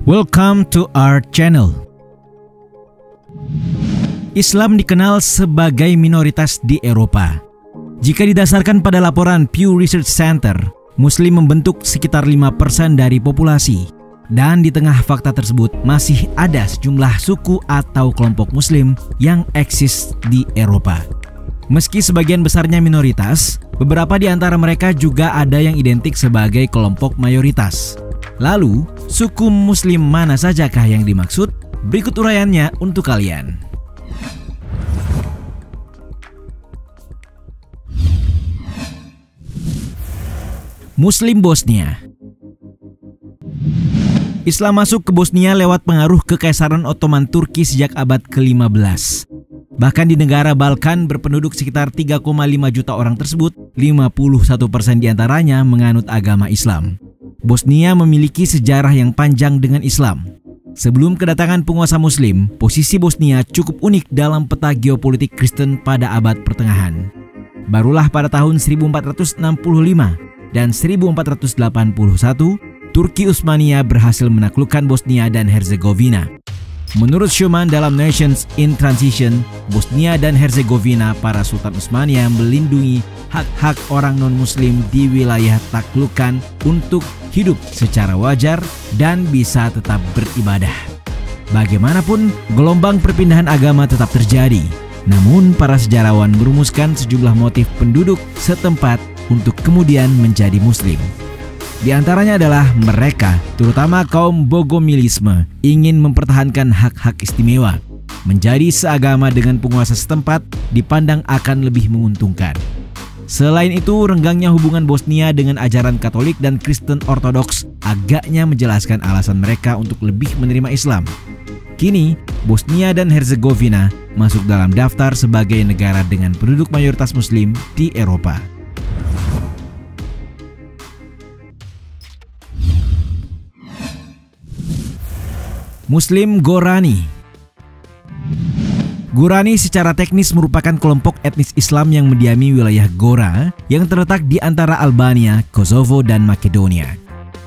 Welcome to our channel. Islam dikenal sebagai minoritas di Eropa. Jika didasarkan pada laporan Pew Research Center, Muslim membentuk sekitar 5% dari populasi. Dan di tengah fakta tersebut masih ada sejumlah suku atau kelompok Muslim yang eksis di Eropa. Meski sebagian besarnya minoritas, beberapa di antara mereka juga ada yang identik sebagai kelompok mayoritas. Lalu, suku Muslim mana sajakah yang dimaksud? Berikut uraiannya untuk kalian. Muslim Bosnia. Islam masuk ke Bosnia lewat pengaruh Kekaisaran Ottoman Turki sejak abad ke-15. Bahkan di negara Balkan berpenduduk sekitar 3,5 juta orang tersebut, 51% diantaranya menganut agama Islam. Bosnia memiliki sejarah yang panjang dengan Islam. Sebelum kedatangan penguasa Muslim, posisi Bosnia cukup unik dalam peta geopolitik Kristen pada abad pertengahan. Barulah pada tahun 1465 dan 1481, Turki Utsmania berhasil menaklukkan Bosnia dan Herzegovina. Menurut Schuman dalam Nations in Transition, Bosnia dan Herzegovina para Sultan Utsmania melindungi hak-hak orang non-muslim di wilayah taklukan untuk hidup secara wajar dan bisa tetap beribadah. Bagaimanapun, gelombang perpindahan agama tetap terjadi. Namun, para sejarawan merumuskan sejumlah motif penduduk setempat untuk kemudian menjadi muslim. Di antaranya adalah mereka, terutama kaum Bogomilisme, ingin mempertahankan hak-hak istimewa. Menjadi seagama dengan penguasa setempat dipandang akan lebih menguntungkan. Selain itu, renggangnya hubungan Bosnia dengan ajaran Katolik dan Kristen Ortodoks agaknya menjelaskan alasan mereka untuk lebih menerima Islam. Kini, Bosnia dan Herzegovina masuk dalam daftar sebagai negara dengan penduduk mayoritas Muslim di Eropa. Muslim Gorani. Gorani secara teknis merupakan kelompok etnis Islam yang mendiami wilayah Gora yang terletak di antara Albania, Kosovo, dan Makedonia.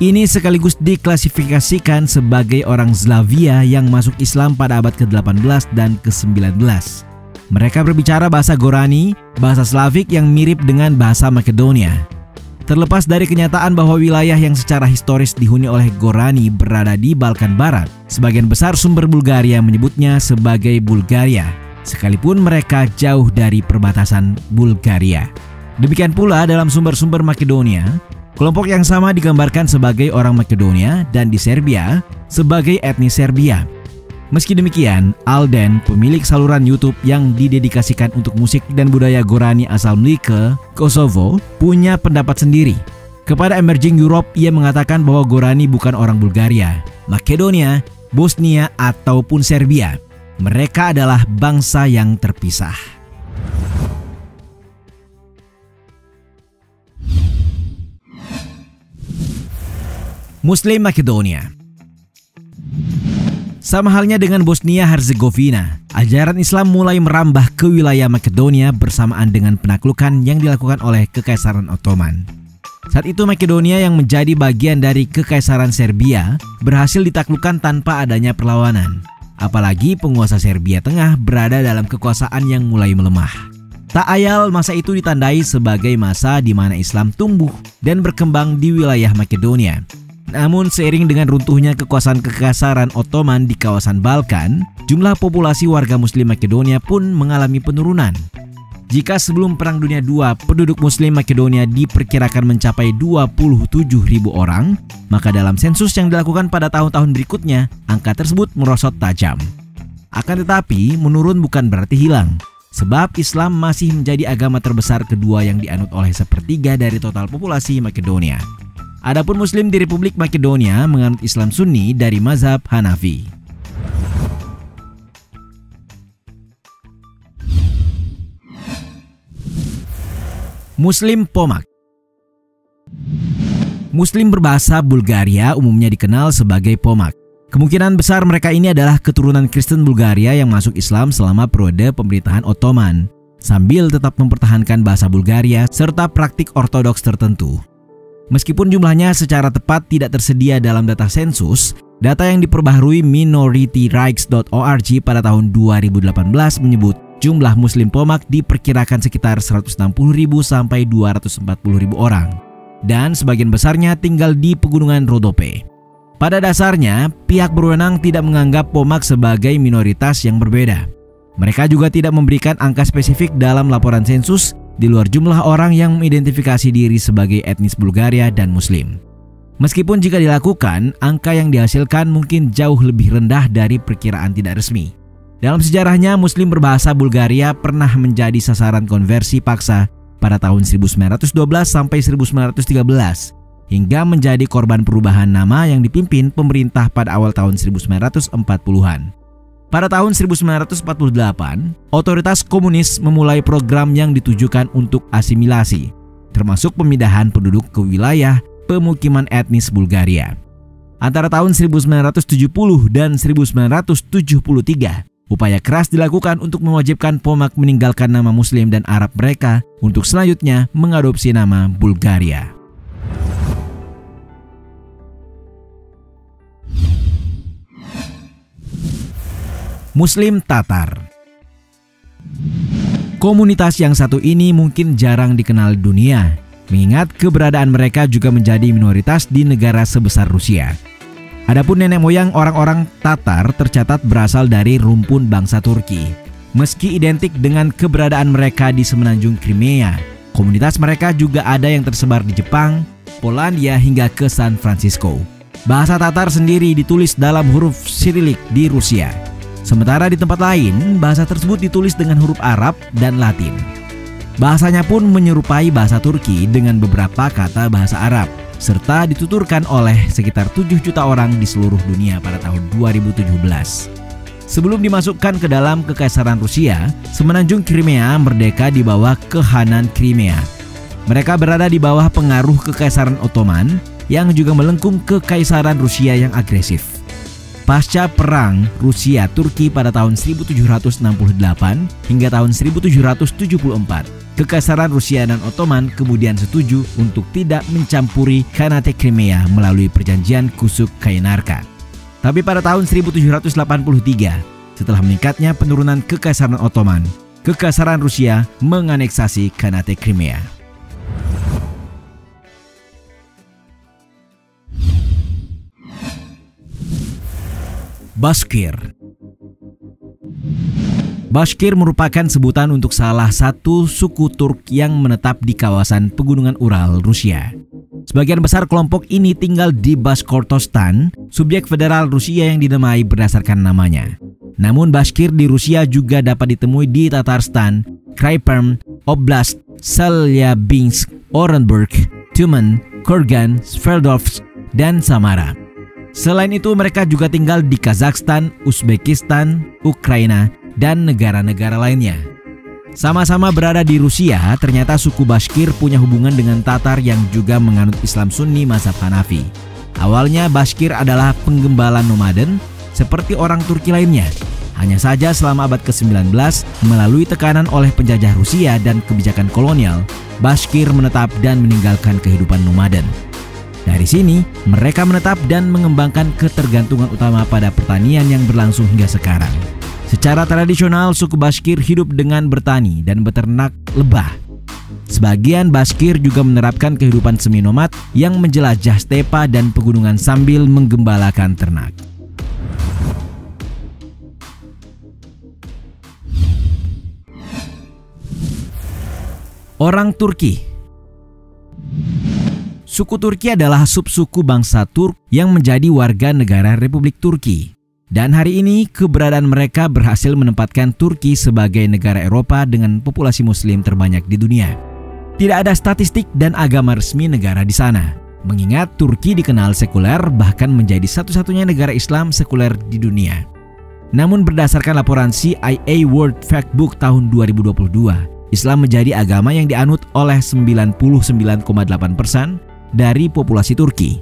Ini sekaligus diklasifikasikan sebagai orang Slavia yang masuk Islam pada abad ke-18 dan ke-19. Mereka berbicara bahasa Gorani, bahasa Slavik yang mirip dengan bahasa Makedonia. Terlepas dari kenyataan bahwa wilayah yang secara historis dihuni oleh Gorani berada di Balkan Barat, sebagian besar sumber Bulgaria menyebutnya sebagai Bulgaria, sekalipun mereka jauh dari perbatasan Bulgaria. Demikian pula dalam sumber-sumber Makedonia, kelompok yang sama digambarkan sebagai orang Makedonia dan di Serbia sebagai etnis Serbia. Meski demikian, Alden, pemilik saluran YouTube yang didedikasikan untuk musik dan budaya Gorani asal Mlike, Kosovo, punya pendapat sendiri. Kepada Emerging Europe, ia mengatakan bahwa Gorani bukan orang Bulgaria, Makedonia, Bosnia, ataupun Serbia. Mereka adalah bangsa yang terpisah. Muslim Makedonia. Sama halnya dengan Bosnia-Herzegovina, ajaran Islam mulai merambah ke wilayah Makedonia bersamaan dengan penaklukan yang dilakukan oleh Kekaisaran Ottoman. Saat itu Makedonia yang menjadi bagian dari Kekaisaran Serbia berhasil ditaklukkan tanpa adanya perlawanan. Apalagi penguasa Serbia Tengah berada dalam kekuasaan yang mulai melemah. Tak ayal masa itu ditandai sebagai masa di mana Islam tumbuh dan berkembang di wilayah Makedonia. Namun seiring dengan runtuhnya kekuasaan Kekaisaran Ottoman di kawasan Balkan, jumlah populasi warga Muslim Makedonia pun mengalami penurunan. Jika sebelum Perang Dunia II penduduk Muslim Makedonia diperkirakan mencapai 27.000 orang, maka dalam sensus yang dilakukan pada tahun-tahun berikutnya, angka tersebut merosot tajam. Akan tetapi, menurun bukan berarti hilang, sebab Islam masih menjadi agama terbesar kedua yang dianut oleh sepertiga dari total populasi Makedonia. Adapun Muslim di Republik Makedonia menganut Islam Sunni dari mazhab Hanafi. Muslim Pomak. Muslim berbahasa Bulgaria umumnya dikenal sebagai Pomak. Kemungkinan besar mereka ini adalah keturunan Kristen Bulgaria yang masuk Islam selama periode pemerintahan Ottoman, sambil tetap mempertahankan bahasa Bulgaria serta praktik ortodoks tertentu. Meskipun jumlahnya secara tepat tidak tersedia dalam data sensus, Data yang diperbaharui minorityrights.org pada tahun 2018 menyebut jumlah Muslim Pomak diperkirakan sekitar 160.000 sampai 240.000 orang. Dan sebagian besarnya tinggal di pegunungan Rodope. Pada dasarnya, pihak berwenang tidak menganggap Pomak sebagai minoritas yang berbeda. Mereka juga tidak memberikan angka spesifik dalam laporan sensus di luar jumlah orang yang mengidentifikasi diri sebagai etnis Bulgaria dan Muslim. Meskipun jika dilakukan, angka yang dihasilkan mungkin jauh lebih rendah dari perkiraan tidak resmi. Dalam sejarahnya, Muslim berbahasa Bulgaria pernah menjadi sasaran konversi paksa pada tahun 1912 sampai 1913, hingga menjadi korban perubahan nama yang dipimpin pemerintah pada awal tahun 1940-an. Pada tahun 1948, otoritas komunis memulai program yang ditujukan untuk asimilasi, termasuk pemindahan penduduk ke wilayah pemukiman etnis Bulgaria. Antara tahun 1970 dan 1973, upaya keras dilakukan untuk mewajibkan Pomak meninggalkan nama Muslim dan Arab mereka untuk selanjutnya mengadopsi nama Bulgaria. Muslim Tatar. Komunitas yang satu ini mungkin jarang dikenal dunia, mengingat keberadaan mereka juga menjadi minoritas di negara sebesar Rusia. Adapun nenek moyang orang-orang Tatar tercatat berasal dari rumpun bangsa Turki. Meski identik dengan keberadaan mereka di semenanjung Crimea, komunitas mereka juga ada yang tersebar di Jepang, Polandia hingga ke San Francisco. Bahasa Tatar sendiri ditulis dalam huruf Sirilik di Rusia. Sementara di tempat lain, bahasa tersebut ditulis dengan huruf Arab dan Latin. Bahasanya pun menyerupai bahasa Turki dengan beberapa kata bahasa Arab, serta dituturkan oleh sekitar 7 juta orang di seluruh dunia pada tahun 2017. Sebelum dimasukkan ke dalam Kekaisaran Rusia, semenanjung Crimea merdeka di bawah Kehanan Crimea. Mereka berada di bawah pengaruh Kekaisaran Ottoman yang juga melengkung Kekaisaran Rusia yang agresif. Pasca Perang Rusia-Turki pada tahun 1768 hingga tahun 1774, Kekaisaran Rusia dan Ottoman kemudian setuju untuk tidak mencampuri Khanate Crimea melalui perjanjian Kusuk-Kainarka. Tapi pada tahun 1783, setelah meningkatnya penurunan Kekaisaran Ottoman, Kekaisaran Rusia menganeksasi Khanate Crimea. Bashkir. Bashkir merupakan sebutan untuk salah satu suku Turk yang menetap di kawasan pegunungan Ural, Rusia. Sebagian besar kelompok ini tinggal di Bashkortostan, subjek federal Rusia yang dinamai berdasarkan namanya. Namun Bashkir di Rusia juga dapat ditemui di Tatarstan, Krai Perm, Oblast, Chelyabinsk, Orenburg, Tyumen, Kurgan, Sverdlovsk, dan Samara. Selain itu, mereka juga tinggal di Kazakhstan, Uzbekistan, Ukraina, dan negara-negara lainnya. Sama-sama berada di Rusia, ternyata suku Bashkir punya hubungan dengan Tatar yang juga menganut Islam Sunni mazhab Hanafi. Awalnya Bashkir adalah penggembala nomaden seperti orang Turki lainnya. Hanya saja selama abad ke-19, melalui tekanan oleh penjajah Rusia dan kebijakan kolonial, Bashkir menetap dan meninggalkan kehidupan nomaden. Dari sini, mereka menetap dan mengembangkan ketergantungan utama pada pertanian yang berlangsung hingga sekarang. Secara tradisional, suku Bashkir hidup dengan bertani dan beternak lebah. Sebagian Bashkir juga menerapkan kehidupan semi-nomad yang menjelajah stepa dan pegunungan sambil menggembalakan ternak. Orang Turki. Suku Turki adalah subsuku bangsa Turk yang menjadi warga negara Republik Turki. Dan hari ini keberadaan mereka berhasil menempatkan Turki sebagai negara Eropa dengan populasi muslim terbanyak di dunia. Tidak ada statistik dan agama resmi negara di sana, mengingat Turki dikenal sekuler bahkan menjadi satu-satunya negara Islam sekuler di dunia. Namun berdasarkan laporan CIA World Factbook tahun 2022, Islam menjadi agama yang dianut oleh 99,8% dari populasi Turki.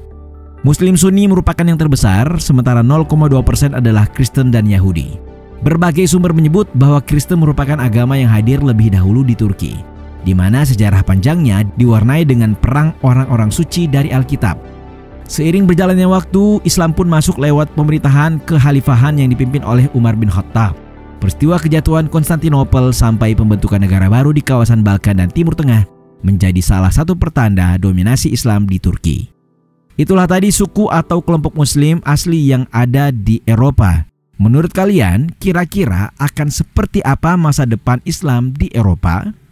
Muslim Sunni merupakan yang terbesar, sementara 0,2% adalah Kristen dan Yahudi. Berbagai sumber menyebut bahwa Kristen merupakan agama yang hadir lebih dahulu di Turki, di mana sejarah panjangnya diwarnai dengan perang orang-orang suci dari Alkitab. Seiring berjalannya waktu, Islam pun masuk lewat pemerintahan kekhalifahan yang dipimpin oleh Umar bin Khattab. Peristiwa kejatuhan Konstantinopel sampai pembentukan negara baru di kawasan Balkan dan Timur Tengah menjadi salah satu pertanda dominasi Islam di Turki. Itulah tadi suku atau kelompok Muslim asli yang ada di Eropa. Menurut kalian, kira-kira akan seperti apa masa depan Islam di Eropa?